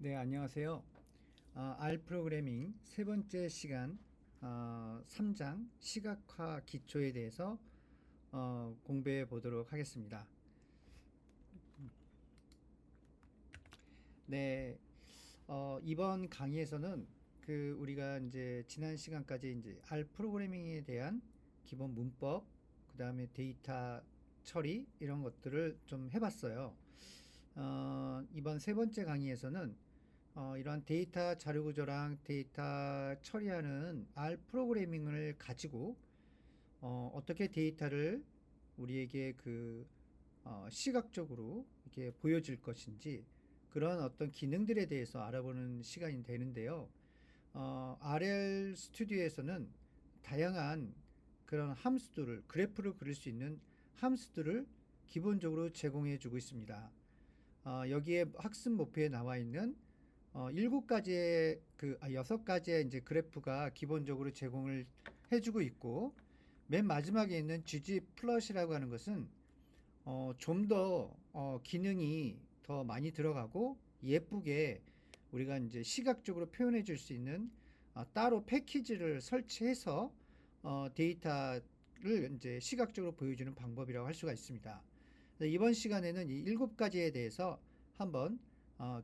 네, 안녕하세요. R 프로그래밍 세 번째 시간 3장 시각화 기초에 대해서 공부해 보도록 하겠습니다. 네, 이번 강의에서는 우리가 이제 지난 시간까지 이제 R 프로그래밍에 대한 기본 문법, 그 다음에 데이터 처리 이런 것들을 좀 해봤어요. 이번 세 번째 강의에서는 이러한 데이터 자료 구조랑 데이터 처리하는 R 프로그래밍을 가지고 떻게 데이터를 우리에게 시각적으로 이렇게 보여질 것인지 그런 어떤 기능들에 대해서 알아보는 시간이 되는데요. RL 스튜디오에서는 다양한 그런 함수들을 그래프를 그릴 수 있는 함수들을 기본적으로 제공해 주고 있습니다. 여기에 학습 목표에 나와 있는 7가지의 6가지의 이제 그래프가 기본적으로 제공을 해주고 있고, 맨 마지막에 있는 GG 플러스라고 하는 것은 좀 더 기능이 더 많이 들어가고 예쁘게 우리가 이제 시각적으로 표현해 줄 수 있는 따로 패키지를 설치해서 데이터를 이제 시각적으로 보여주는 방법이라고 할 수가 있습니다. 이번 시간에는 이 7가지에 대해서 한번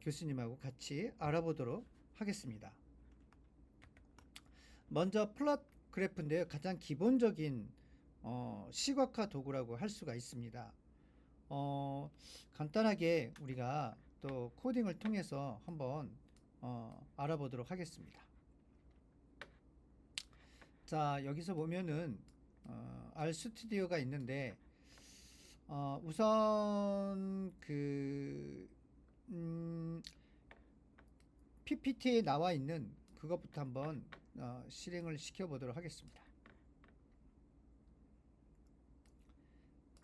교수님하고 같이 알아보도록 하겠습니다. 먼저 플롯 그래프인데요. 가장 기본적인 시각화 도구라고 할 수가 있습니다. 간단하게 우리가 또 코딩을 통해서 한번 알아보도록 하겠습니다. 자, 여기서 보면은 R 스튜디오가 있는데 우선 PPT에 나와 있는 그것부터 한번 실행을 시켜 보도록 하겠습니다.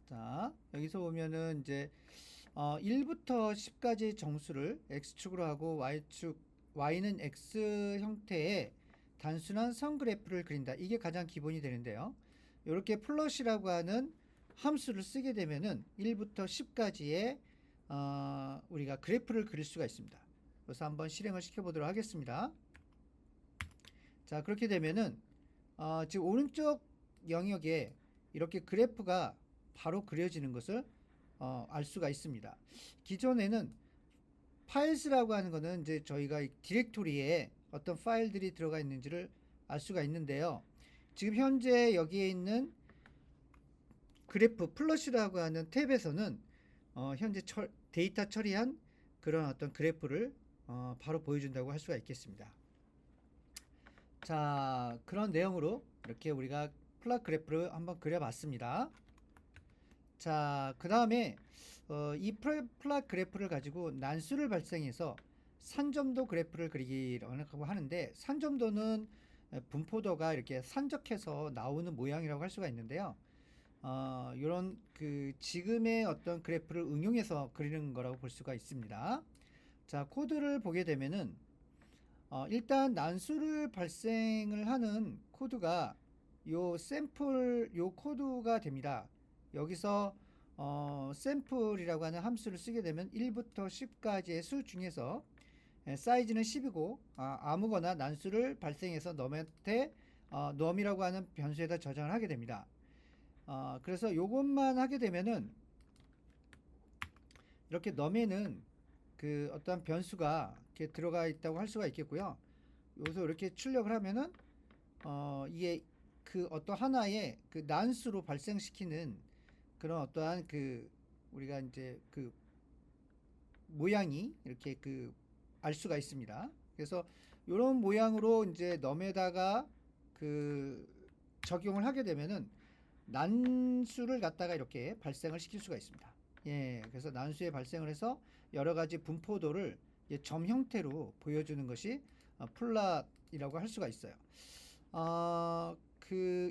자, 여기서 보면은 이제 1부터 10까지 정수를 x축으로 하고 y는 x 형태의 단순한 선 그래프를 그린다. 이게 가장 기본이 되는데요. 이렇게 플롯이라고 하는 함수를 쓰게 되면은 1부터 10까지의 우리가 그래프를 그릴 수가 있습니다. 그래서 한번 실행을 시켜보도록 하겠습니다. 자, 그렇게 되면은 지금 오른쪽 영역에 이렇게 그래프가 바로 그려지는 것을 알 수가 있습니다. 기존에는 파일스라고 하는 것은 이제 저희가 디렉토리에 어떤 파일들이 들어가 있는지를 알 수가 있는데요. 지금 현재 여기에 있는 그래프 플러시라고 하는 탭에서는 현재 데이터 처리한 그런 어떤 그래프를 바로 보여준다고 할 수가 있겠습니다. 자, 그런 내용으로 이렇게 우리가 플롯 그래프를 한번 그려봤습니다. 자, 그 다음에 이 플롯 그래프를 가지고 난수를 발생해서 산점도 그래프를 그리기라고 하는데, 산점도는 분포도가 이렇게 산적해서 나오는 모양이라고 할 수가 있는데요. 이런 지금의 어떤 그래프를 응용해서 그리는 거라고 볼 수가 있습니다. 자, 코드를 보게 되면은 일단 난수를 발생을 하는 코드가 요 샘플 요 코드가 됩니다. 여기서 샘플이라고 하는 함수를 쓰게 되면 1부터 10까지의 수 중에서 사이즈는 10이고 아무거나 난수를 발생해서 넘한테 넘이라고 하는 변수에다 저장을 하게 됩니다. 그래서 요것만 하게 되면은 이렇게 넘에는 어떤 변수가 이렇게 들어가 있다고 할 수가 있겠고요. 여기서 이렇게 출력을 하면은 이게 어떤 하나의 난수로 발생시키는 그런 어떠한 우리가 이제 모양이 이렇게 알 수가 있습니다. 그래서 이런 모양으로 이제 넘에다가 적용을 하게 되면은 난수를 갖다가 이렇게 발생을 시킬 수가 있습니다. 예, 그래서 난수에 발생을 해서 여러 가지 분포도를 점 형태로 보여주는 것이 플롯이라고 할 수가 있어요.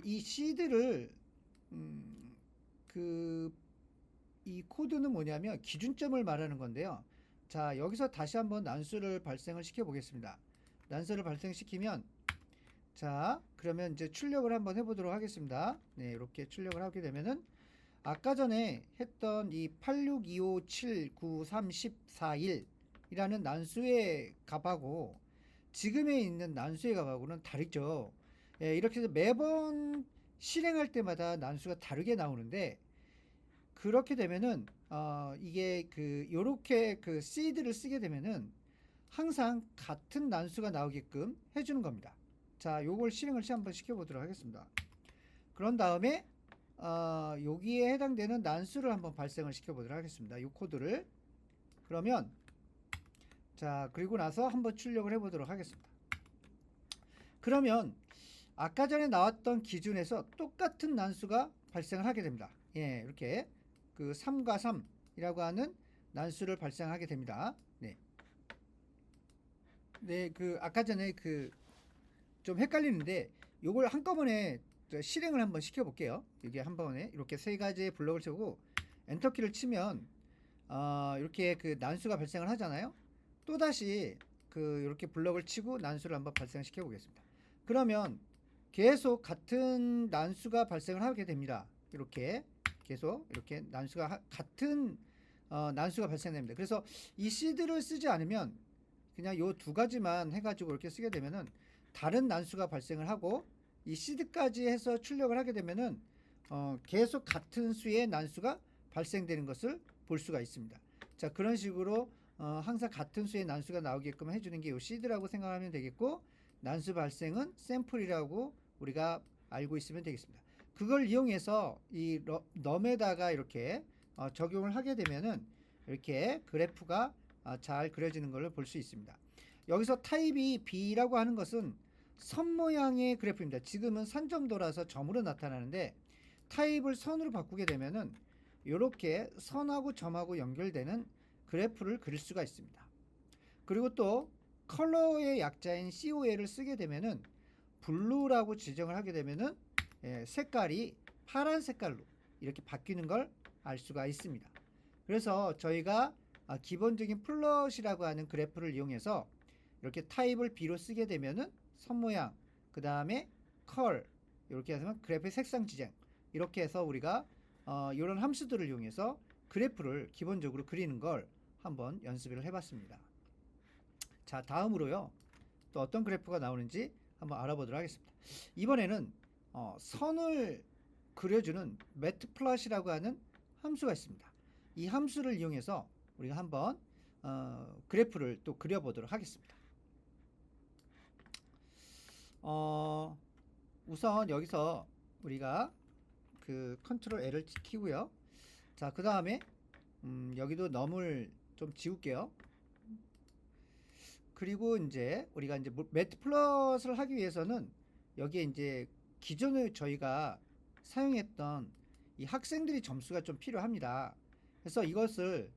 이 시드를 이 코드는 뭐냐면 기준점을 말하는 건데요. 자, 여기서 다시 한번 난수를 발생을 시켜 보겠습니다. 난수를 발생시키면, 자, 그러면 이제 출력을 한번 해보도록 하겠습니다. 네, 이렇게 출력을 하게 되면은 아까 전에 했던 이 8625793041 3이라는 난수의 값하고 지금에 있는 난수의 값하고는 다르죠. 예, 이렇게 해서 매번 실행할 때마다 난수가 다르게 나오는데, 그렇게 되면은 이게 요렇게 seed를 쓰게 되면은 항상 같은 난수가 나오게끔 해주는 겁니다. 자, 요걸 실행을 한번 시켜보도록 하겠습니다. 그런 다음에 여기에 해당되는 난수를 한번 발생을 시켜보도록 하겠습니다. 이 코드를. 그러면 자, 그리고 나서 한번 출력을 해보도록 하겠습니다. 그러면 아까 전에 나왔던 기준에서 똑같은 난수가 발생을 하게 됩니다. 예, 이렇게 3과 3이라고 하는 난수를 발생하게 됩니다. 네. 네, 아까 전에 좀 헷갈리는데 요걸 한꺼번에 실행을 한번 시켜볼게요. 이게 한번에 이렇게 세 가지의 블록을 세우고 엔터키를 치면 이렇게 난수가 발생을 하잖아요. 또다시 이렇게 블록을 치고 난수를 한번 발생시켜 보겠습니다. 그러면 계속 같은 난수가 발생을 하게 됩니다. 이렇게 계속 이렇게 같은 난수가 발생됩니다. 그래서 이 시드를 쓰지 않으면 그냥 요 두 가지만 해가지고 이렇게 쓰게 되면은 다른 난수가 발생을 하고, 이 시드까지 해서 출력을 하게 되면은 계속 같은 수의 난수가 발생되는 것을 볼 수가 있습니다. 자, 그런 식으로 항상 같은 수의 난수가 나오게끔 해주는 게 이 시드라고 생각하면 되겠고, 난수 발생은 샘플이라고 우리가 알고 있으면 되겠습니다. 그걸 이용해서 이 num에다가 이렇게 적용을 하게 되면은 이렇게 그래프가 잘 그려지는 걸 볼 수 있습니다. 여기서 타입이 B라고 하는 것은 선 모양의 그래프입니다. 지금은 산점도라서 점으로 나타나는데, 타입을 선으로 바꾸게 되면은 이렇게 선하고 점하고 연결되는 그래프를 그릴 수가 있습니다. 그리고 또 컬러의 약자인 COL을 쓰게 되면은 블루라고 지정을 하게 되면은 색깔이 파란 색깔로 이렇게 바뀌는 걸 알 수가 있습니다. 그래서 저희가 기본적인 플롯이라고 하는 그래프를 이용해서 이렇게 타입을 B로 쓰게 되면은 선 모양, 그 다음에 컬, 이렇게 해서 그래프의 색상 지정, 이렇게 해서 우리가 이런 함수들을 이용해서 그래프를 기본적으로 그리는 걸 한번 연습을 해봤습니다. 자, 다음으로요, 또 어떤 그래프가 나오는지 한번 알아보도록 하겠습니다. 이번에는 선을 그려주는 매트플롯이라고 하는 함수가 있습니다. 이 함수를 이용해서 우리가 한번 그래프를 또 그려보도록 하겠습니다. 우선 여기서 우리가 컨트롤 L을 키고요. 자, 그 다음에 여기도 넘을 좀 지울게요. 그리고 이제 우리가 이제 매트플롯을 하기 위해서는 여기에 이제 기존에 저희가 사용했던 이 학생들이 점수가 좀 필요합니다. 그래서 이것을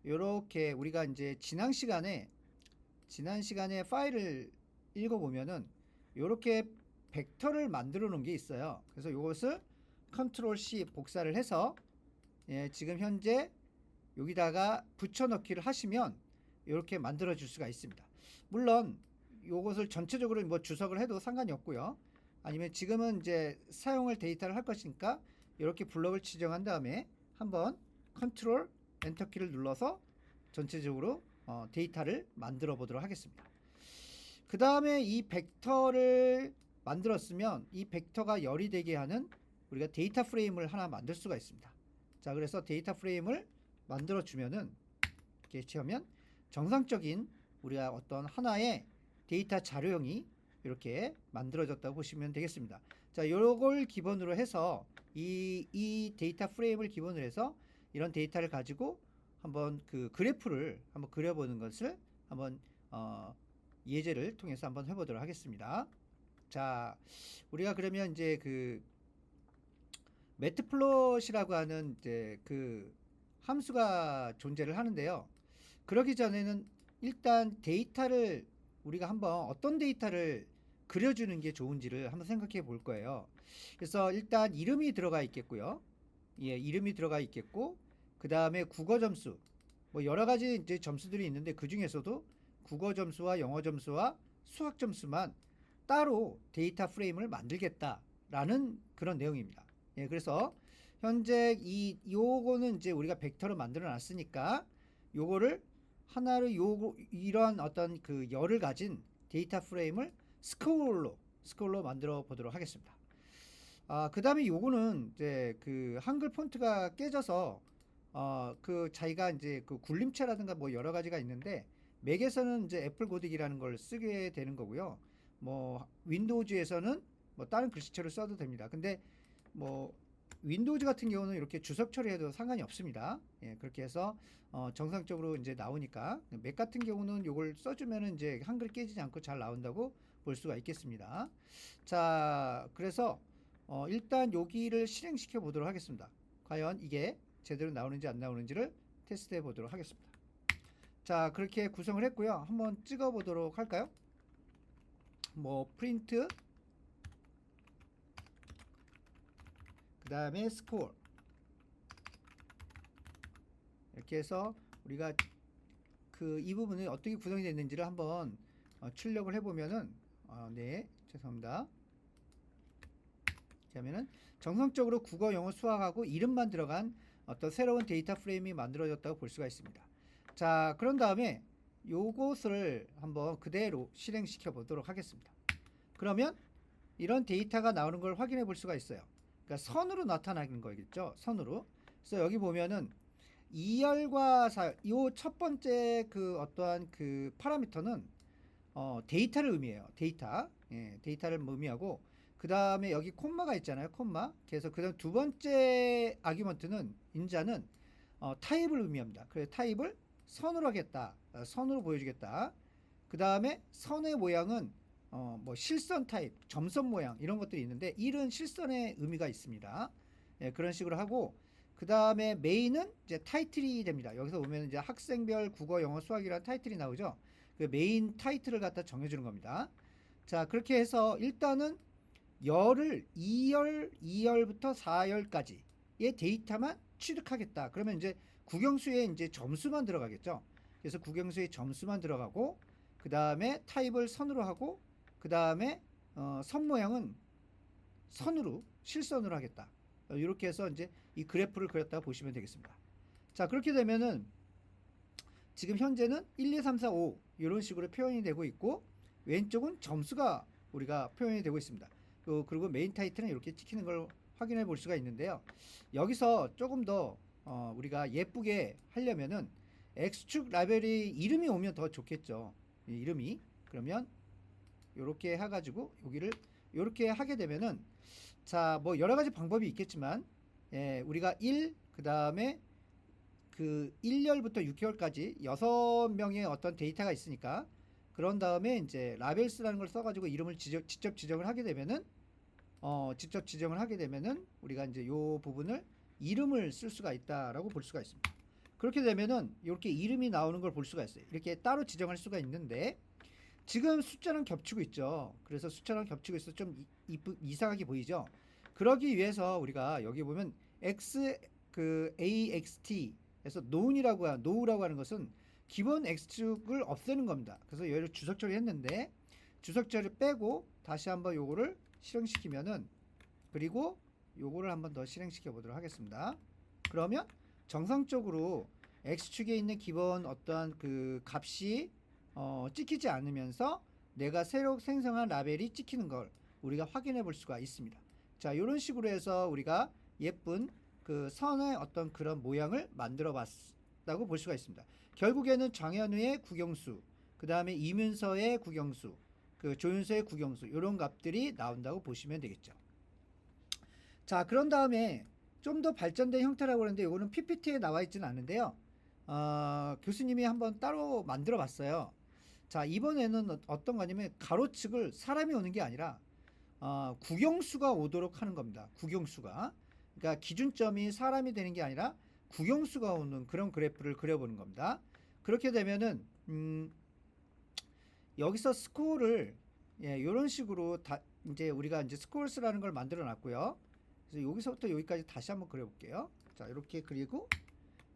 이렇게 우리가 이제 지난 시간에 파일을 읽어보면은 이렇게 벡터를 만들어 놓은 게 있어요. 그래서 이것을 컨트롤 C 복사를 해서 지금 현재 여기다가 붙여넣기를 하시면 이렇게 만들어 줄 수가 있습니다. 물론 이것을 전체적으로 뭐 주석을 해도 상관이 없고요. 아니면 지금은 이제 사용할 데이터를 할 것이니까 이렇게 블럭을 지정한 다음에 한번 컨트롤 엔터키를 눌러서 전체적으로 데이터를 만들어 보도록 하겠습니다. 그 다음에 이 벡터를 만들었으면 이 벡터가 열이 되게 하는 우리가 데이터 프레임을 하나 만들 수가 있습니다. 자, 그래서 데이터 프레임을 만들어 주면은 이렇게 치면 정상적인 우리가 어떤 하나의 데이터 자료형이 이렇게 만들어졌다고 보시면 되겠습니다. 자, 요걸 기본으로 해서 이 데이터 프레임을 기본으로 해서 이런 데이터를 가지고 한번 그래프를 한번 그려보는 것을 한번 예제를 통해서 한번 해보도록 하겠습니다. 자, 우리가 그러면 이제 매트플롯이라고 하는 이제 함수가 존재를 하는데요. 그러기 전에는 일단 데이터를 우리가 한번 어떤 데이터를 그려주는 게 좋은지를 한번 생각해 볼 거예요. 그래서 일단 이름이 들어가 있겠고요. 예, 이름이 들어가 있겠고, 그 다음에 국어 점수, 뭐 여러 가지 이제 점수들이 있는데 그 중에서도 국어 점수와 영어 점수와 수학 점수만 따로 데이터 프레임을 만들겠다라는 그런 내용입니다. 예, 그래서 현재 요거는 이제 우리가 벡터로 만들어 놨으니까 요거를 하나를 이러한 어떤 그 열을 가진 데이터 프레임을 스크롤로 만들어 보도록 하겠습니다. 그 다음에 요거는 이제 그 한글 폰트가 깨져서 그 자기가 이제 그 굴림체라든가 뭐 여러 가지가 있는데, 맥에서는 이제 애플 고딕이라는 걸 쓰게 되는 거고요. 뭐 윈도우즈에서는 뭐 다른 글씨체를 써도 됩니다. 근데 뭐 윈도우즈 같은 경우는 이렇게 주석 처리해도 상관이 없습니다. 예, 그렇게 해서 정상적으로 이제 나오니까, 맥 같은 경우는 요걸 써주면은 이제 한글 깨지지 않고 잘 나온다고 볼 수가 있겠습니다. 자, 그래서 일단 여기를 실행시켜 보도록 하겠습니다. 과연 이게 제대로 나오는지 안 나오는지를 테스트해 보도록 하겠습니다. 자, 그렇게 구성을 했고요. 한번 찍어 보도록 할까요? 뭐 프린트, 그 다음에 스코어, 이렇게 해서 우리가 그 이 부분이 어떻게 구성이 됐는지를 한번 출력을 해보면은, 네, 죄송합니다. 그러면은 정상적으로 국어, 영어, 수학하고 이름만 들어간 어떤 새로운 데이터 프레임이 만들어졌다고 볼 수가 있습니다. 자, 그런 다음에 요것을 한번 그대로 실행시켜 보도록 하겠습니다. 그러면 이런 데이터가 나오는 걸 확인해 볼 수가 있어요. 그러니까 선으로 나타나는 거겠죠. 선으로. 그래서 여기 보면은 2열과 4열, 이 첫 번째 그 어떠한 그 파라미터는 데이터를 의미해요. 데이터. 예, 데이터를 의미하고, 그 다음에 여기 콤마가 있잖아요. 콤마. 그래서 그 다음 두 번째 아규먼트는, 인자는 타입을 의미합니다. 그래서 타입을 선으로 하겠다. 선으로 보여주겠다. 그 다음에 선의 모양은 뭐 실선 타입, 점선 모양 이런 것들이 있는데, 1은 실선의 의미가 있습니다. 예, 그런 식으로 하고, 그 다음에 메인은 이제 타이틀이 됩니다. 여기서 보면 이제 학생별 국어, 영어, 수학이라는 타이틀이 나오죠. 그 메인 타이틀을 갖다 정해주는 겁니다. 자, 그렇게 해서 일단은 열을 2열부터 4열까지의 데이터만 취득하겠다. 그러면 이제 국영수에 이제 점수만 들어가겠죠. 그래서 국영수에 점수만 들어가고, 그 다음에 타입을 선으로 하고, 그 다음에 선 모양은 선으로, 실선으로 하겠다. 이렇게 해서 이제 이 그래프를 그렸다고 보시면 되겠습니다. 자, 그렇게 되면은 지금 현재는 1, 2, 3, 4, 5 이런 식으로 표현이 되고 있고, 왼쪽은 점수가 우리가 표현이 되고 있습니다. 그리고 메인 타이틀은 이렇게 찍히는 걸 확인해 볼 수가 있는데요. 여기서 조금 더 우리가 예쁘게 하려면은 X축 라벨이 이름이 오면 더 좋겠죠. 이 이름이. 그러면 이렇게 해가지고 여기를 이렇게 하게 되면은, 자, 뭐 여러 가지 방법이 있겠지만, 예, 우리가 1, 그 다음에 그 1열부터 6개월까지 6명의 어떤 데이터가 있으니까, 그런 다음에 이제 라벨스라는 걸 써가지고 이름을 직접 지정을 하게 되면은, 우리가 이제 요 부분을 이름을 쓸 수가 있다라고 볼 수가 있습니다. 그렇게 되면은 이렇게 이름이 나오는 걸 볼 수가 있어요. 이렇게 따로 지정할 수가 있는데, 지금 숫자랑 겹치고 있죠. 그래서 숫자랑 겹치고 있어서 좀 이상하게 보이죠. 그러기 위해서 우리가 여기 보면 AXT에서 none이라고 하는 것은 기본 X축을 없애는 겁니다. 그래서 얘를 주석 처리했는데, 주석 처리 빼고 다시 한번 요거를 실행시키면은, 그리고 요거를 한번 더 실행시켜 보도록 하겠습니다. 그러면 정상적으로 X축에 있는 기본 어떠한 그 값이 찍히지 않으면서 내가 새로 생성한 라벨이 찍히는 걸 우리가 확인해 볼 수가 있습니다. 자, 이런 식으로 해서 우리가 예쁜 그 선의 어떤 그런 모양을 만들어 봤다고 볼 수가 있습니다. 결국에는 정현우의 국영수, 그 다음에 이문서의 국영수, 그 조윤서의 국영수, 이런 값들이 나온다고 보시면 되겠죠. 자, 그런 다음에 좀 더 발전된 형태라고 하는데, 이거는 PPT에 나와 있지는 않은데요. 교수님이 한번 따로 만들어 봤어요. 자, 이번에는 어떤 거냐면, 가로측을 사람이 오는 게 아니라 국영수가 오도록 하는 겁니다. 국영수가. 그러니까 기준점이 사람이 되는 게 아니라 국영수가 오는 그런 그래프를 그려보는 겁니다. 그렇게 되면은 여기서 스코어를, 예, 이런 식으로 이제 우리가 이제 스코어스라는 걸 만들어 놨고요. 그래서 여기서부터 여기까지 다시 한번 그려볼게요. 자, 이렇게 그리고,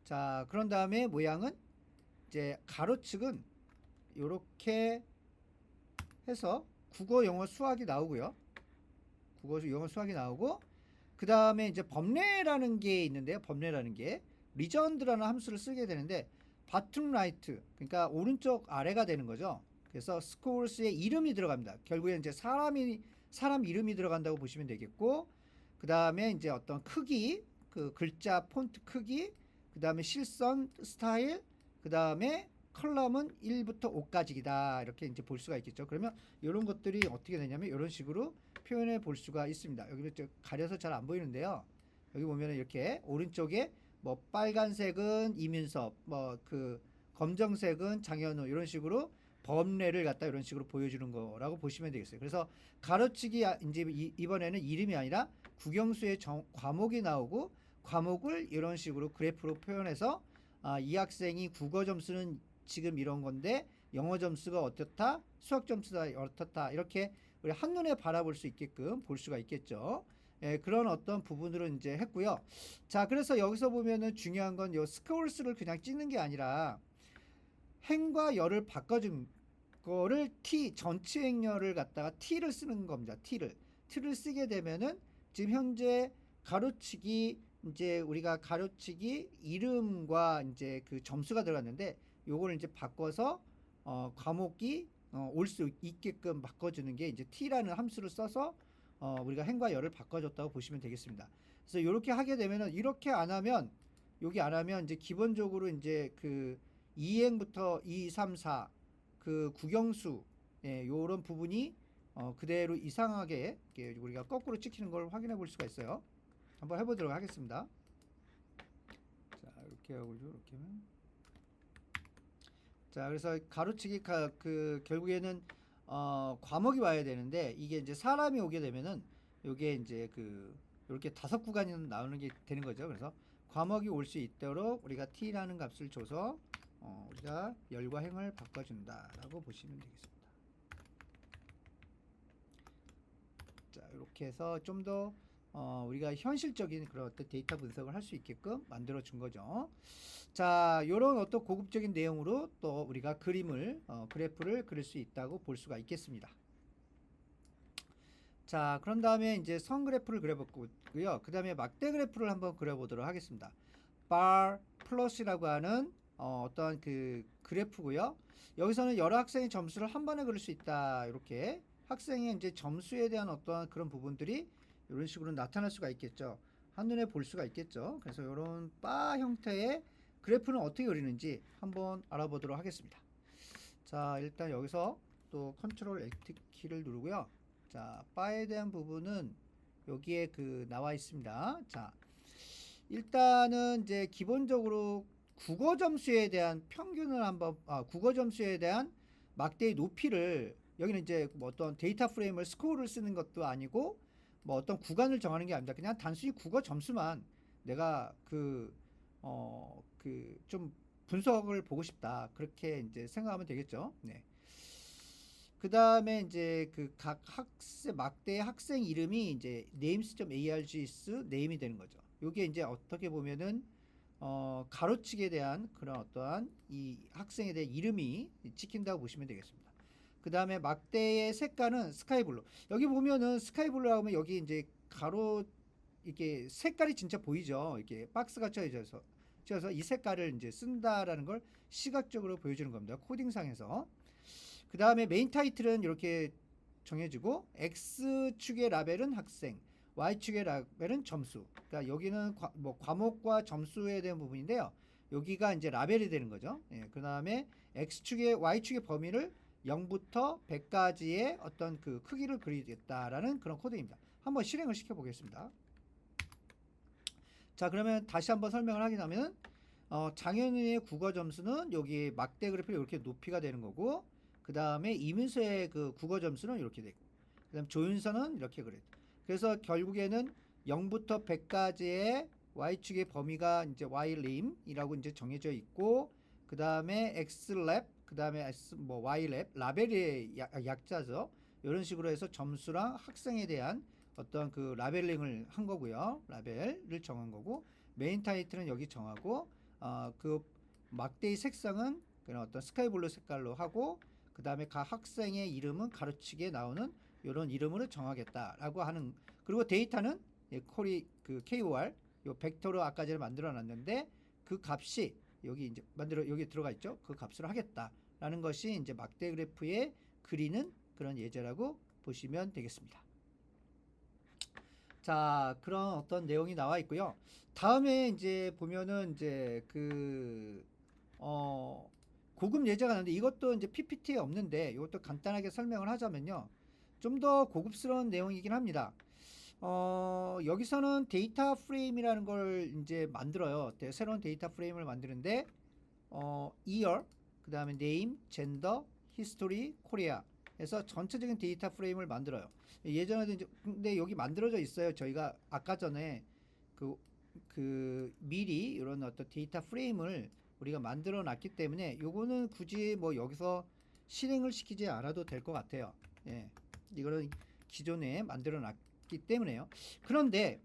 자, 그런 다음에 모양은 이제 가로측은 이렇게 해서 국어, 영어, 수학이 나오고요. 국어, 영어, 수학이 나오고, 그 다음에 이제 범례라는 게 있는데요. 범례라는 게 리전드라는 함수를 쓰게 되는데, bottom right, 그러니까 오른쪽 아래가 되는 거죠. 그래서 scores의 이름이 들어갑니다. 결국에 이제 사람 이름이 들어간다고 보시면 되겠고, 그 다음에 이제 어떤 크기, 그 글자 폰트 크기, 그 다음에 실선 스타일, 그 다음에 컬럼은 1부터 5까지다. 이렇게 이제 볼 수가 있겠죠. 그러면 이런 것들이 어떻게 되냐면 이런 식으로 표현해 볼 수가 있습니다. 여기는 가려서 잘 안 보이는데요. 여기 보면은 이렇게 오른쪽에 뭐 빨간색은 이민섭, 뭐 그 검정색은 장현우 이런 식으로 범례를 갖다 이런 식으로 보여주는 거라고 보시면 되겠어요. 그래서 가로치기 이제 이번에는 이름이 아니라 국영수의 과목이 나오고 과목을 이런 식으로 그래프로 표현해서 이 학생이 국어 점수는 지금 이런 건데 영어 점수가 어떻다, 수학 점수가 어떻다 이렇게 우리 한눈에 바라볼 수 있게끔 볼 수가 있겠죠. 예, 그런 어떤 부분으로 이제 했고요. 자, 그래서 여기서 보면은 중요한 건 요 스코어스를 그냥 찍는 게 아니라 행과 열을 바꿔준 거를 t 전체 행렬을 갖다가 t를 쓰는 겁니다. t를 쓰게 되면은 지금 현재 가로치기 이제 우리가 가로치기 이름과 이제 그 점수가 들어갔는데 요거를 이제 바꿔서 과목이 올 수 있게끔 바꿔주는 게 이제 t라는 함수를 써서 우리가 행과 열을 바꿔줬다고 보시면 되겠습니다. 그래서 이렇게 하게 되면은 이렇게 안 하면 여기 안 하면 이제 기본적으로 이제 그 2행부터 2, 3, 4 그 국영수 예, 요런 부분이 그대로 이상하게 우리가 거꾸로 찍히는 걸 확인해 볼 수가 있어요. 한번 해보도록 하겠습니다. 자, 이렇게 하고 이렇게 하면 자, 그래서 가로치기 그 결국에는 과목이 와야 되는데 이게 이제 사람이 오게 되면은 요게 이제 그 이렇게 5구간이 나오는 게 되는 거죠. 그래서 과목이 올 수 있도록 우리가 t라는 값을 줘서 우리가 열과 행을 바꿔준다라고 보시면 되겠습니다. 자, 이렇게 해서 좀 더 우리가 현실적인 그런 어떤 데이터 분석을 할 수 있게끔 만들어 준 거죠. 자, 이런 어떤 고급적인 내용으로 또 우리가 그래프를 그릴 수 있다고 볼 수가 있겠습니다. 자, 그런 다음에 이제 선 그래프를 그려봤고요. 그 다음에 막대 그래프를 한번 그려보도록 하겠습니다. bar 플러스라고 하는 어떤 그 그래프고요. 여기서는 여러 학생의 점수를 한 번에 그릴 수 있다. 이렇게 학생의 이제 점수에 대한 어떠한 그런 부분들이 이런 식으로 나타날 수가 있겠죠. 한눈에 볼 수가 있겠죠. 그래서 이런 바 형태의 그래프는 어떻게 그리는지 한번 알아보도록 하겠습니다. 자, 일단 여기서 또 컨트롤 Alt 키를 누르고요. 자, 바에 대한 부분은 여기에 그 나와 있습니다. 자, 일단은 이제 기본적으로 국어 점수에 대한 평균을 한번 국어 점수에 대한 막대의 높이를 여기는 이제 뭐 어떤 데이터 프레임을 스코어를 쓰는 것도 아니고 뭐 어떤 구간을 정하는 게 아닙니다. 그냥 단순히 국어 점수만 내가 좀 분석을 보고 싶다. 그렇게 이제 생각하면 되겠죠. 네. 그 다음에 이제 그 각 막대의 학생 이름이 이제 names.args 네임이 되는 거죠. 요게 이제 어떻게 보면은 가로치기에 대한 그런 어떠한 이 학생에 대한 이름이 찍힌다고 보시면 되겠습니다. 그 다음에 막대의 색깔은 스카이블루. 여기 보면은 스카이블루 하면 여기 이제 가로 이게 색깔이 진짜 보이죠. 이렇게 박스가 쳐져서 이 색깔을 이제 쓴다라는 걸 시각적으로 보여주는 겁니다. 코딩상에서. 그 다음에 메인 타이틀은 이렇게 정해지고 X축의 라벨은 학생, Y축의 라벨은 점수. 그러니까 여기는 뭐 과목과 점수에 대한 부분인데요. 여기가 이제 라벨이 되는 거죠. 예, 그 다음에 Y축의 범위를 0부터 100까지의 어떤 그 크기를 그리겠다라는 그런 코드입니다. 한번 실행을 시켜 보겠습니다. 자, 그러면 다시 한번 설명을 하게 되면 장현우의 국어 점수는 여기 막대 그래프로 이렇게 높이가 되는 거고, 그 다음에 이민수의 그 국어 점수는 이렇게 되고, 그 다음 조윤서는 이렇게 그래요. 그래서 결국에는 0부터 100까지의 Y축의 범위가 이제 Y림이라고 이제 정해져 있고, 그 다음에 X랩, 그 다음에 Y랩, 라벨의 약자죠. 이런 식으로 해서 점수랑 학생에 대한 어떤 그 라벨링을 한 거고요. 라벨을 정한 거고, 메인 타이틀은 여기 정하고, 그 막대의 색상은 그런 어떤 스카이블루 색깔로 하고, 그 다음에 각 학생의 이름은 가로치기에 나오는 이런 이름으로 정하겠다라고 하는. 그리고 데이터는 그 KOR 요 벡터로 아까 전에 만들어 놨는데 그 값이 여기 이제 여기 들어가 있죠. 그 값으로 하겠다라는 것이 이제 막대 그래프에 그리는 그런 예제라고 보시면 되겠습니다. 자, 그런 어떤 내용이 나와 있고요. 다음에 이제 보면은 이제 고급 예제가 나는데 이것도 이제 PPT에 없는데 이것도 간단하게 설명을 하자면요. 좀 더 고급스러운 내용이긴 합니다. 여기서는 데이터 프레임이라는 걸 이제 만들어요. 새로운 데이터 프레임을 만드는데, year, 그 다음에 name, gender, history, korea 해서 전체적인 데이터 프레임을 만들어요. 예전에도 이제, 근데 여기 만들어져 있어요. 저희가 아까 전에 미리 이런 어떤 데이터 프레임을 우리가 만들어 놨기 때문에 요거는 굳이 뭐 여기서 실행을 시키지 않아도 될 것 같아요. 예. 이거는 기존에 만들어 놨기 때문에요. 그런데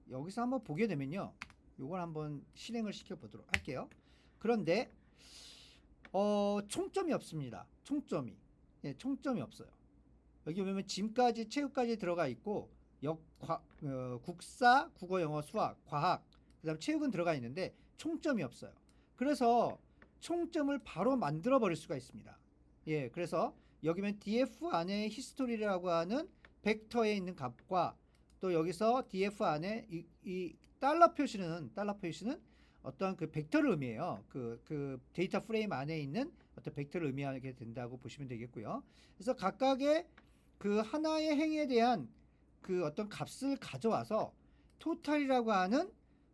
여기서 한번 보게 되면요. 요걸 한번 실행을 시켜 보도록 할게요. 그런데 총점이 없습니다. 총점이. 예, 총점이 없어요. 여기 보면 짐까지 체육까지 들어가 있고 국사, 국어, 영어, 수학, 과학, 그다음 체육은 들어가 있는데 총점이 없어요. 그래서 총점을 바로 만들어 버릴 수가 있습니다. 예, 그래서 여기 보면 df 안에 히스토리라고 하는 벡터에 있는 값과 또 여기서 df 안에 이 달러 표시는 어떠한 그 벡터를 의미해요. 그 데이터 프레임 안에 있는 어떤 벡터를 의미하게 된다고 보시면 되겠고요. 그래서 각각의 그 하나의 행에 대한 그 어떤 값을 가져와서 토탈이라고 하는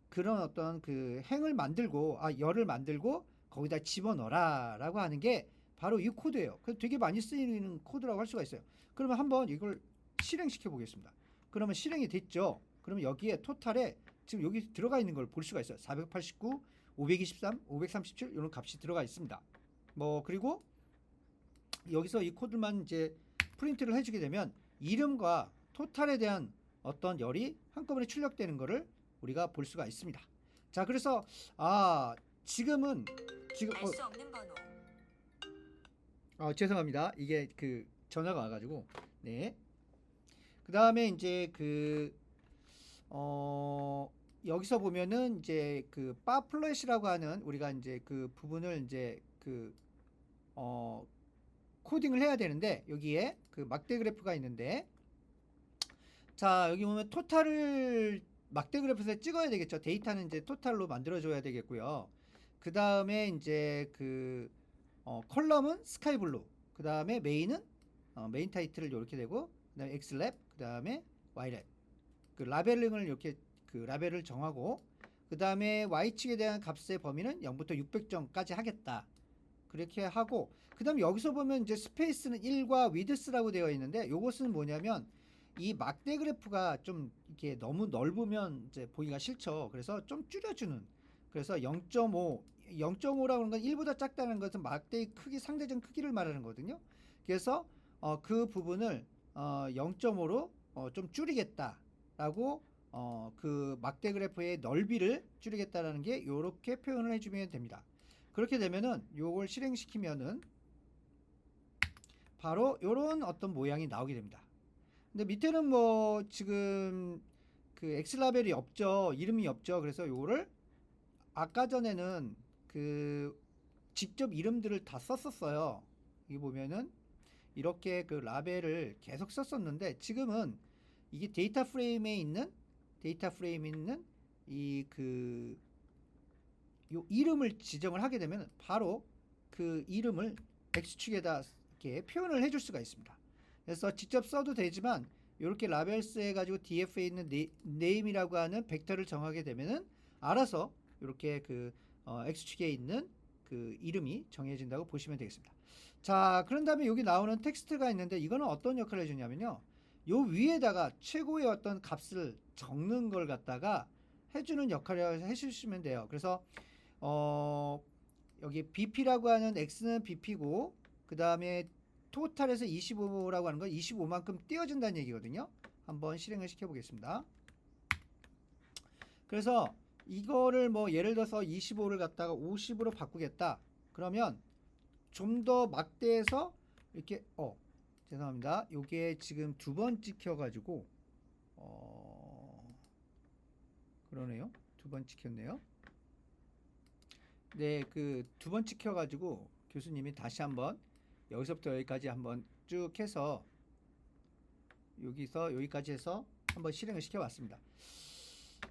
그런 어떤 그 행을 만들고 열을 만들고 거기다 집어넣어라 라고 하는 게 바로 이 코드예요. 그래서 되게 많이 쓰이는 코드라고 할 수가 있어요. 그러면 한번 이걸 실행시켜 보겠습니다. 그러면 실행이 됐죠. 그러면 여기에 토탈에 지금 여기 들어가 있는 걸 볼 수가 있어요. 489, 523, 537 이런 값이 들어가 있습니다. 뭐 그리고 여기서 이 코드만 이제 프린트를 해주게 되면 이름과 토탈에 대한 어떤 열이 한꺼번에 출력되는 것을 우리가 볼 수가 있습니다. 자, 그래서 지금 알 수 없는 번호. 죄송합니다. 이게 그 전화가 와가지고 네. 그 다음에 이제 여기서 보면은 이제 그 바플렛이라고 하는 우리가 이제 그 부분을 이제 코딩을 해야 되는데 여기에 그 막대 그래프가 있는데 자 여기 보면 토탈을 막대 그래프에서 찍어야 되겠죠. 데이터는 이제 토탈로 만들어줘야 되겠고요. 그 다음에 이제 컬럼은 스카이블루, 그 다음에 메인은 메인 타이틀을 이렇게 되고, 그 다음에 X랩, 그 다음에 Y랩. 그 라벨링을 이렇게 라벨을 정하고, 그 다음에 Y축에 대한 값의 범위는 0부터 600점까지 하겠다. 그렇게 하고, 그 다음에 여기서 보면 이제 스페이스는 1과 위드스라고 되어 있는데, 요것은 뭐냐면, 이 막대 그래프가 좀 이렇게 너무 넓으면 이제 보기가 싫죠. 그래서 좀 줄여주는. 그래서 0.5라고 하는 건 1보다 작다는 것은 막대의 크기, 상대적 크기를 말하는 거거든요. 그래서 그 부분을 0.5로 좀 줄이겠다라고 그 막대 그래프의 넓이를 줄이겠다라는 게 이렇게 표현을 해주면 됩니다. 그렇게 되면은 요걸 실행시키면은 바로 요런 어떤 모양이 나오게 됩니다. 근데 밑에는 뭐 지금 그 엑스라벨이 없죠. 이름이 없죠. 그래서 요거를 아까 전에는 직접 이름들을 다 썼었어요. 여기 보면은 이렇게 그 라벨을 계속 썼었는데 지금은 이게 데이터 프레임에 있는 요 이름을 지정을 하게 되면 바로 그 이름을 X축에다 이렇게 표현을 해줄 수가 있습니다. 그래서 직접 써도 되지만 이렇게 라벨스 해가지고 DF에 있는 name이라고 하는 벡터를 정하게 되면은 알아서 이렇게 X축에 있는 그 이름이 정해진다고 보시면 되겠습니다. 자, 그런 다음에 여기 나오는 텍스트가 있는데 이거는 어떤 역할을 해주냐면요. 요 위에다가 최고의 어떤 값을 적는 걸 갖다가 해주는 역할을 해주시면 돼요. 그래서 여기 BP라고 하는 X는 BP고 그 다음에 토탈에서 25라고 하는 건 25만큼 띄워준다는 얘기거든요. 한번 실행을 시켜 보겠습니다. 그래서 이거를 뭐 예를 들어서 25를 갖다가 50으로 바꾸겠다. 그러면 좀 더 막대해서 이렇게 죄송합니다. 요게 지금 두 번 찍혀 가지고 그러네요. 두 번 찍혔네요. 네, 그 두 번 찍혀가지고 교수님이 다시 한번 여기서부터 여기까지 한번 쭉 해서 여기서 여기까지 해서 한번 실행을 시켜봤습니다.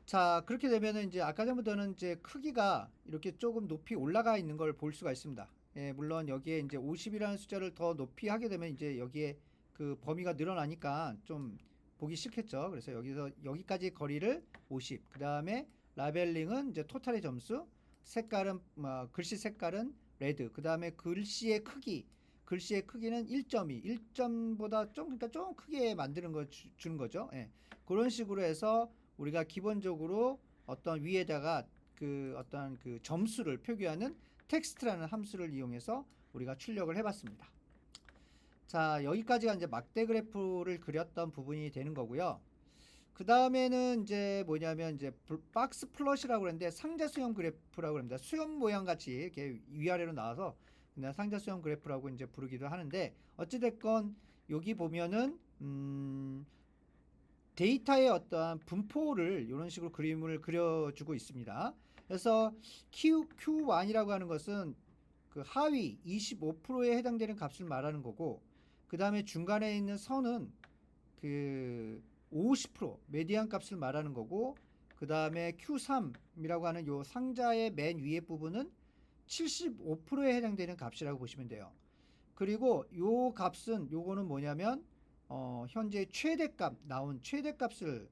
자, 그렇게 되면은 이제 아까 전부터는 이제 크기가 이렇게 조금 높이 올라가 있는 걸 볼 수가 있습니다. 예, 물론 여기에 이제 50이라는 숫자를 더 높이 하게 되면 이제 여기에 그 범위가 늘어나니까 좀 보기 싫겠죠. 그래서 여기서 여기까지 거리를 50. 그 다음에 라벨링은 이제 토탈의 점수, 색깔은 글씨 색깔은 레드. 그 다음에 글씨의 크기, 글씨의 크기는 1.2. 1점보다 좀 그러니까 좀 크게 만드는 거 주는 거죠. 예. 그런 식으로 해서 우리가 기본적으로 어떤 위에다가 그 어떤 그 점수를 표기하는 텍스트라는 함수를 이용해서 우리가 출력을 해봤습니다. 자, 여기까지가 이제 막대 그래프를 그렸던 부분이 되는 거고요. 그 다음에는 이제 뭐냐면 이제 박스 플롯이라고 그러는데 상자 수형 그래프라고 합니다. 수염 모양 같이 이렇게 위아래로 나와서 그냥 상자 수형 그래프라고 이제 부르기도 하는데 어찌됐건 여기 보면은 데이터의 어떠한 분포를 이런 식으로 그림을 그려주고 있습니다. 그래서 Q1이라고 하는 것은 그 하위 25%에 해당되는 값을 말하는 거고, 그 다음에 중간에 있는 선은 그 50% 메디안 값을 말하는 거고, 그 다음에 Q3이라고 하는 요 상자의 맨 위에 부분은 75%에 해당되는 값이라고 보시면 돼요. 그리고 요 값은 요거는 뭐냐면 현재 최대값 나온 최대값을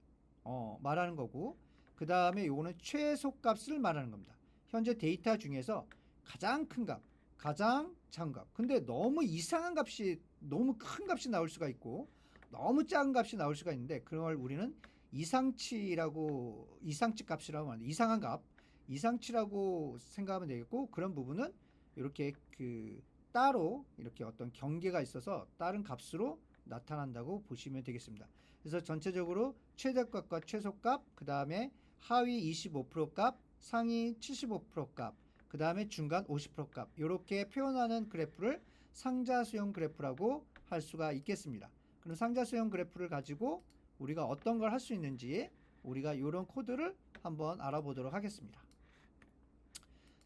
말하는 거고, 그 다음에 요거는 최소값을 말하는 겁니다. 현재 데이터 중에서 가장 큰 값, 가장 작은 값. 근데 너무 이상한 값이 너무 큰 값이 나올 수가 있고 너무 작은 값이 나올 수가 있는데 그런 걸 우리는 이상치 값이라고 하는데 이상한 값, 이상치라고 생각하면 되겠고 그런 부분은 이렇게 그 따로 이렇게 어떤 경계가 있어서 다른 값으로 나타난다고 보시면 되겠습니다. 그래서 전체적으로 최대값과 최소값, 그 다음에 하위 25% 값, 상위 75% 값, 그 다음에 중간 50% 값 이렇게 표현하는 그래프를 상자 수형 그래프라고 할 수가 있겠습니다. 그럼 상자 수형 그래프를 가지고 우리가 어떤 걸 할 수 있는지 우리가 이런 코드를 한번 알아보도록 하겠습니다.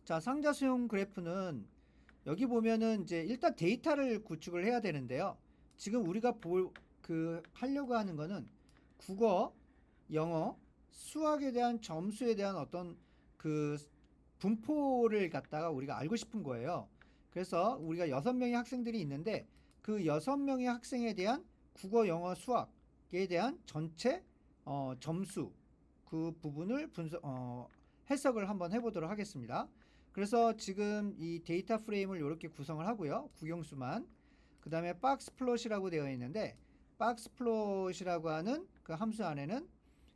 자, 상자 수형 그래프는 여기 보면은 이제 일단 데이터를 구축을 해야 되는데요. 지금 우리가 하려고 하는 거는 국어, 영어, 수학에 대한 점수에 대한 어떤 그 분포를 갖다가 우리가 알고 싶은 거예요. 그래서 우리가 6명의 학생들이 있는데 그 6명의 학생에 대한 국어, 영어, 수학에 대한 전체 점수 그 부분을 해석을 한번 해보도록 하겠습니다. 그래서 지금 이 데이터 프레임을 이렇게 구성을 하고요. 국영수만. 그 다음에 박스 플롯이라고 되어 있는데 박스 플롯이라고 하는 그 함수 안에는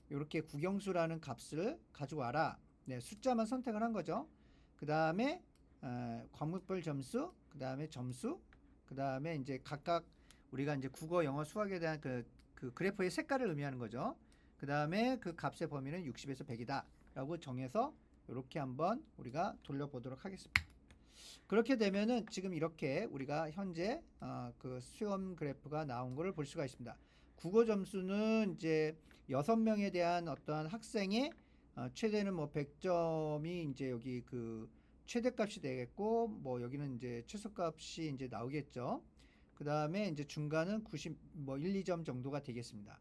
이렇게 국영수라는 값을 가져와라. 네, 숫자만 선택을 한 거죠. 그 다음에 과목별 점수, 그 다음에 점수, 그 다음에 이제 각각 우리가 이제 국어, 영어, 수학에 대한 그 그래프의 색깔을 의미하는 거죠. 그 다음에 그 값의 범위는 60에서 100이다 라고 정해서 이렇게 한번 우리가 돌려보도록 하겠습니다. 그렇게 되면은 지금 이렇게 우리가 현재 그 수험 그래프가 나온 것을 볼 수가 있습니다. 국어 점수는 이제 6명에 대한 어떤 학생의 최대는 뭐 100점이 이제 여기 그 최대값이 되겠고 뭐 여기는 이제 최소값이 이제 나오겠죠. 그 다음에 이제 중간은 90 뭐 1, 2점 정도가 되겠습니다.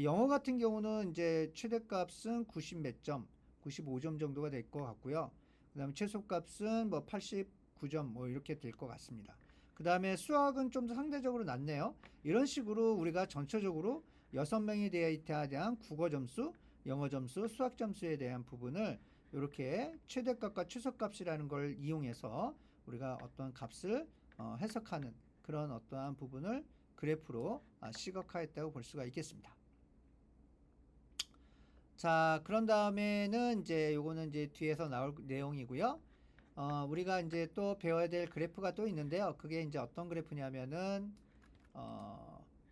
영어 같은 경우는 이제 최대값은 90 몇 점, 95점 정도가 될 것 같고요. 그 다음에 최소값은 뭐 89점 뭐 이렇게 될 것 같습니다. 그 다음에 수학은 좀 더 상대적으로 낮네요. 이런 식으로 우리가 전체적으로 6명의 데이터에 대한 국어 점수, 영어 점수, 수학 점수에 대한 부분을 이렇게 최대값과 최소값이라는 걸 이용해서 우리가 어떤 값을 해석하는 그런 어떠한 부분을 그래프로 시각화했다고 볼 수가 있겠습니다. 자, 그런 다음에는 이제 요거는 이제 뒤에서 나올 내용이고요. 우리가 이제 또 배워야 될 그래프가 또 있는데요. 그게 이제 어떤 그래프냐면은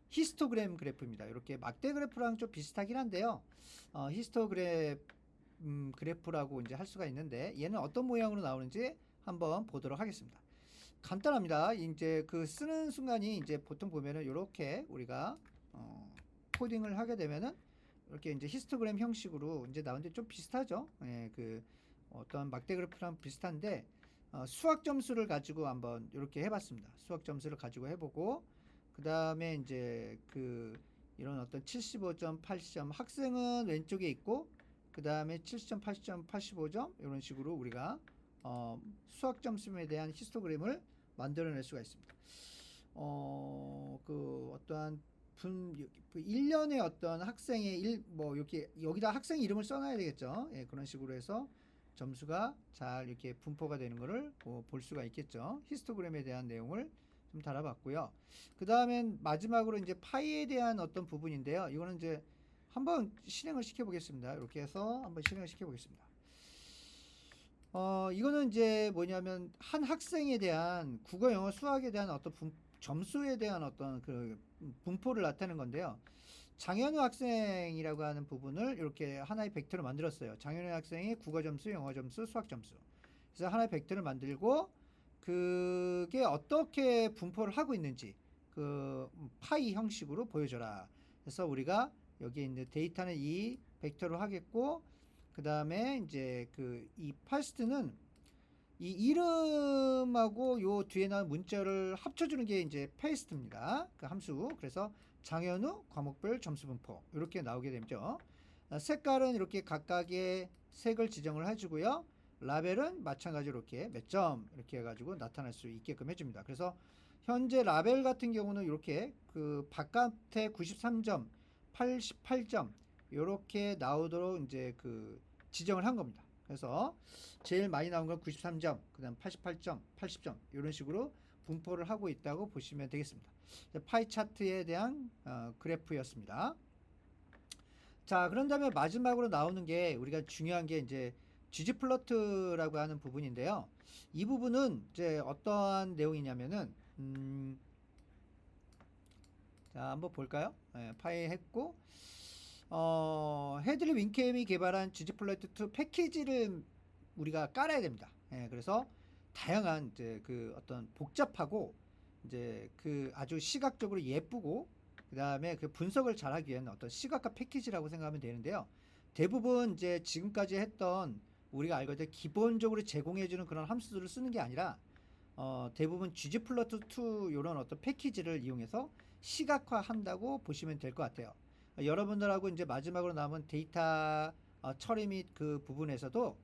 히스토그램 그래프입니다. 이렇게 막대 그래프랑 좀 비슷하긴 한데요. 그래프라고 이제 할 수가 있는데 얘는 어떤 모양으로 나오는지 한번 보도록 하겠습니다. 간단합니다. 이제 그 쓰는 순간이 이제 보통 보면은 이렇게 우리가 코딩을 하게 되면은 이렇게 이제 히스토그램 형식으로 이제 나오는데 좀 비슷하죠. 예, 그 어떤 막대 그래프랑 비슷한데 수학 점수를 가지고 한번 이렇게 해봤습니다. 수학 점수를 가지고 해보고 그 다음에 이제 그 이런 어떤 75점, 80점 학생은 왼쪽에 있고 그 다음에 70점, 80점, 85점 이런 식으로 우리가 수학 점수에 대한 히스토그램을 만들어낼 수가 있습니다. 그 어떠한 일련의 어떤 학생의 뭐 이렇게 여기다 학생 이름을 써놔야 되겠죠. 예, 그런 식으로 해서 점수가 잘 이렇게 분포가 되는 것을 볼 수가 있겠죠. 히스토그램에 대한 내용을 좀 달아봤고요. 그 다음엔 마지막으로 이제 파이에 대한 어떤 부분인데요. 이거는 이제 한번 실행을 시켜 보겠습니다. 이렇게 해서 한번 실행을 시켜 보겠습니다. 이거는 이제 뭐냐면 한 학생에 대한 국어, 영어, 수학에 대한 어떤 점수에 대한 어떤 그 분포를 나타내는 건데요. 장현우 학생이라고 하는 부분을 이렇게 하나의 벡터를 만들었어요. 장현우 학생이 국어 점수, 영어 점수, 수학 점수. 그래서 하나의 벡터를 만들고 그게 어떻게 분포를 하고 있는지 그 파이 형식으로 보여줘라. 그래서 우리가 여기 있는 데이터는 이 벡터로 하겠고 그 다음에 이제 그 이 파스트는 이 이름하고 요 뒤에 나온 문자를 합쳐주는 게 이제 페이스트입니다. 그 함수. 그래서 장현우 과목별 점수 분포 이렇게 나오게 되죠. 색깔은 이렇게 각각의 색을 지정을 해주고요. 라벨은 마찬가지로 이렇게 몇 점 이렇게 해가지고 나타날 수 있게끔 해줍니다. 그래서 현재 라벨 같은 경우는 이렇게 그 바깥에 93점, 88점 이렇게 나오도록 이제 그 지정을 한 겁니다. 그래서 제일 많이 나온 건 93점, 그 다음 88점, 80점 이런 식으로 분포를 하고 있다고 보시면 되겠습니다. 파이 차트에 대한 그래프였습니다. 자, 그런 다음에 마지막으로 나오는 게 우리가 중요한 게 이제 gg플로트라고 하는 부분인데요. 이 부분은 이제 어떠한 내용이냐면은 자, 한번 볼까요? 파이 했고 헤들리 윈캠이 개발한 ggplot2 패키지를 우리가 깔아야 됩니다. 그래서 다양한 이제 그 어떤 복잡하고 이제 그 아주 시각적으로 예쁘고 그 다음에 그 분석을 잘하기 위한 어떤 시각화 패키지라고 생각하면 되는데요. 대부분 이제 지금까지 했던 우리가 알고 있는 기본적으로 제공해주는 그런 함수들을 쓰는 게 아니라 대부분 ggplot2 이런 어떤 패키지를 이용해서 시각화한다고 보시면 될 것 같아요. 여러분들하고 이제 마지막으로 남은 데이터 처리 및 그 부분에서도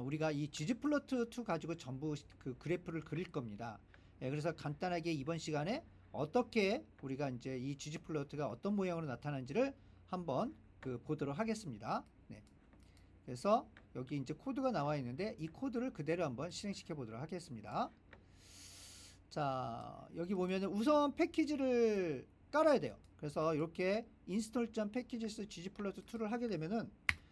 우리가 이 ggplot2 가지고 전부 그 그래프를 그릴 겁니다. 그래서 간단하게 이번 시간에 어떻게 우리가 이제 이 ggplot가 어떤 모양으로 나타나는지를 한번 그 보도록 하겠습니다. 네. 그래서 여기 이제 코드가 나와 있는데 이 코드를 그대로 한번 실행시켜 보도록 하겠습니다. 자, 여기 보면은 우선 패키지를 깔아야 돼요. 그래서 이렇게 install.packages ggplot2를 하게 되면은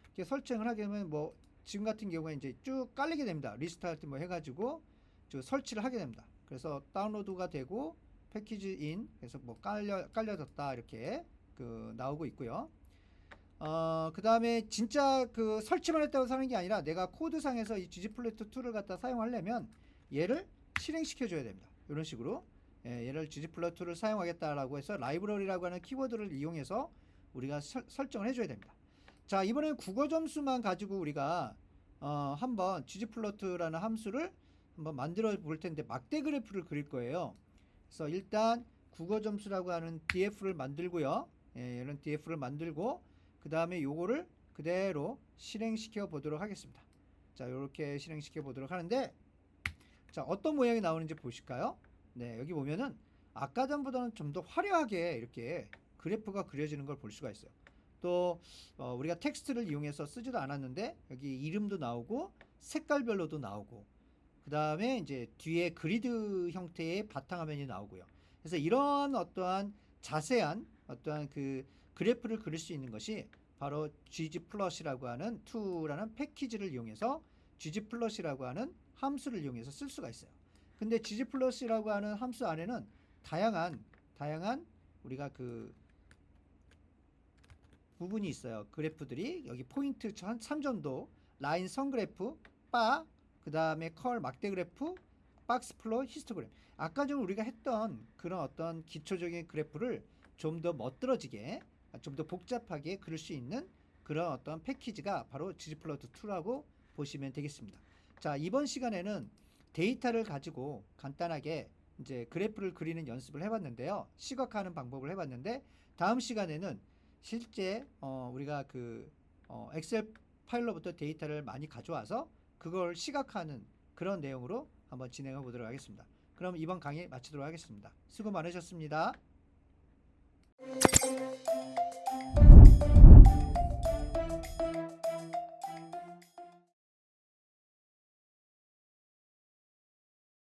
이렇게 설정을 하게 되면 뭐 지금 같은 경우에 이제 쭉 깔리게 됩니다. 리스타트 뭐 해가지고 쭉 설치를 하게 됩니다. 그래서 다운로드가 되고 패키지 인 그래서 뭐 깔려졌다 이렇게 그 나오고 있고요. 그 다음에 진짜 그 설치만 했다고 사는 게 아니라 내가 코드상에서 이 ggplot2를 갖다 사용하려면 얘를 실행시켜 줘야 됩니다. 이런 식으로 얘를 ggplot2를 사용하겠다라고 해서 라이브러리라고 하는 키워드를 이용해서 우리가 설정을 해줘야 됩니다. 자, 이번엔 국어 점수만 가지고 우리가 한번 ggplot라는 함수를 한번 만들어 볼 텐데 막대 그래프를 그릴 거예요. 그래서 일단 국어 점수라고 하는 df를 만들고요. 이런 df를 만들고 그 다음에 요거를 그대로 실행시켜 보도록 하겠습니다. 자, 이렇게 실행시켜 보도록 하는데 자, 어떤 모양이 나오는지 보실까요? 네, 여기 보면은 아까 전보다는 좀 더 화려하게 이렇게 그래프가 그려지는 걸 볼 수가 있어요. 또 우리가 텍스트를 이용해서 쓰지도 않았는데 여기 이름도 나오고 색깔별로도 나오고 그 다음에 이제 뒤에 그리드 형태의 바탕화면이 나오고요. 그래서 이런 어떠한 자세한 어떠한 그 그래프를 그릴 수 있는 것이 바로 ggplot이라고 하는 2라는 패키지를 이용해서 ggplot이라고 하는 함수를 이용해서 쓸 수가 있어요. 근데 ggplot이라고 하는 함수 안에는 다양한 우리가 그 부분이 있어요. 그래프들이 여기 포인트 3점도 라인 선 그래프 바 그 다음에 컬 막대 그래프 박스 플로 히스토그램 아까 좀 우리가 했던 그런 어떤 기초적인 그래프를 좀 더 멋들어지게 좀 더 복잡하게 그릴 수 있는 그런 어떤 패키지가 바로 ggplot2라고 보시면 되겠습니다. 자, 이번 시간에는 데이터를 가지고 간단하게 이제 그래프를 그리는 연습을 해봤는데요. 시각화하는 방법을 해봤는데 다음 시간에는 실제 우리가 그 엑셀 파일로부터 데이터를 많이 가져와서 그걸 시각화하는 그런 내용으로 한번 진행해 보도록 하겠습니다. 그럼 이번 강의 마치도록 하겠습니다. 수고 많으셨습니다.